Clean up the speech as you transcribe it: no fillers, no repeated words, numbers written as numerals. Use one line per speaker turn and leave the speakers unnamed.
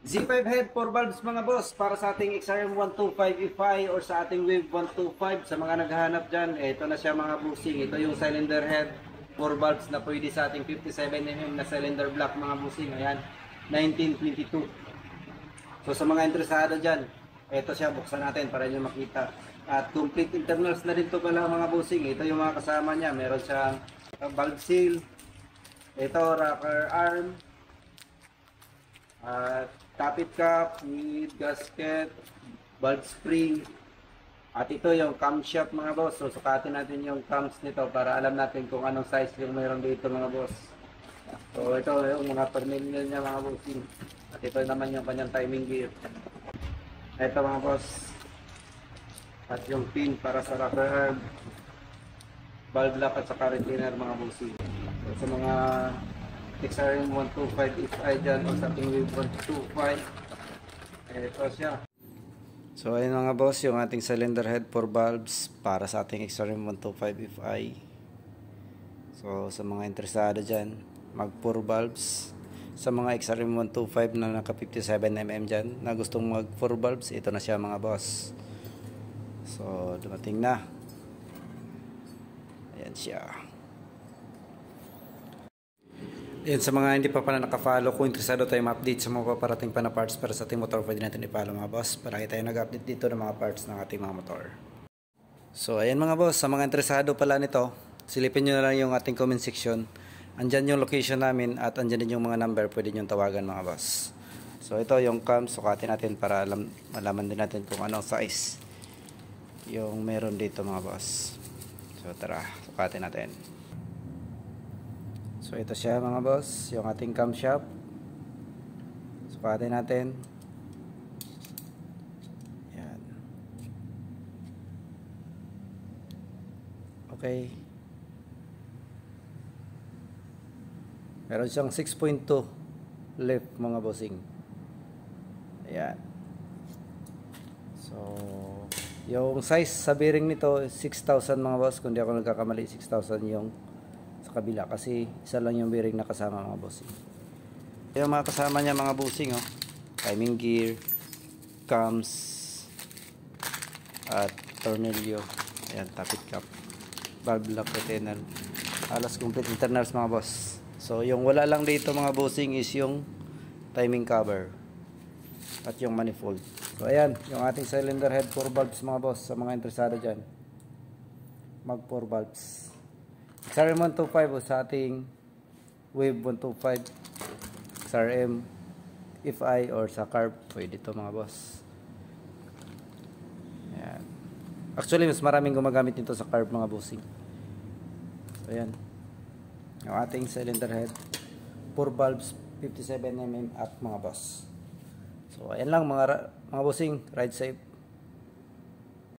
Z5 head 4 valves mga boss para sa ating XRM 125 FI or sa ating Wave 125 sa mga naghahanap dyan. Ito na siya mga busing. Ito yung cylinder head 4 valves na pwede sa ating 57mm na cylinder block mga busing. Ayan, 1922. So sa mga interesado dyan, ito siya, buksan natin para nyo makita. At complete internals na rin to pala mga busing. Ito yung mga kasama niya. Meron siyang valve seal. Ito rocker arm. Tappet cap with gasket, valve spring, at ito yung camshaft mga boss. So sukatin natin yung cams nito para alam natin kung anong size yung mayroon dito mga boss. So ito yung mga terminal niya mga boss. At ito naman yung kanyang timing gear. Ito mga boss. At yung pin para sa rocker arm, valve lock at saka retainer mga boss. So sa mga XRM 125 FI dyan o sa ating Wave 125, ito siya. So ayun mga boss, yung ating cylinder head 4 valves para sa ating XRM 125 FI. So sa mga interesado dyan, mag 4 valves. Sa mga XRM 125 na naka 57mm dyan na gustong mag 4 valves, ito na siya mga boss. So dumating na. Ayan siya. Yan, sa mga hindi pa pala nakafollow, kung interesado tayo ma-update sa mga paparating pa na parts para sa ating motor, pwede natin i-follow mga boss. Palagi tayo nag-update dito ng mga parts ng ating mga motor. So ayan mga boss, sa mga interesado pala nito, silipin nyo na lang yung ating comment section. Andyan yung location namin at andyan din yung mga number, pwede nyo tawagan mga boss. So ito yung cam, sukatin natin para malaman din natin kung anong size yung meron dito mga boss. So tara, sukatin natin. So ito siya mga boss, yung ating camshaft. Sukatin natin. Yan. Okay. Meron siyang 6.2 left mga bossing. Ayan. So yung size sa bearing nito 6,000 mga boss, kung di ako nagkakamali 6,000 yung kabila kasi isa lang yung bearing na kasama mga bossing. Yung mga kasama niya mga bossing, oh, timing gear, cams, at tornilyo, ayan, tappet cap, valve lock, retainer, alas complete internals mga boss. So yung wala lang dito mga bossing is yung timing cover at yung manifold. So ayan yung ating cylinder head 4 valves mga boss, sa mga interesado dyan, mag 4 valves. XRM 125 sa ating Wave 125, XRM FI or sa carb, pwede ito mga boss. Ayan. Actually mas maraming gumagamit nito sa carb mga bossing. So ayan yung ating cylinder head 4 valves 57mm up mga boss. So ayan lang mga bossing, ride safe.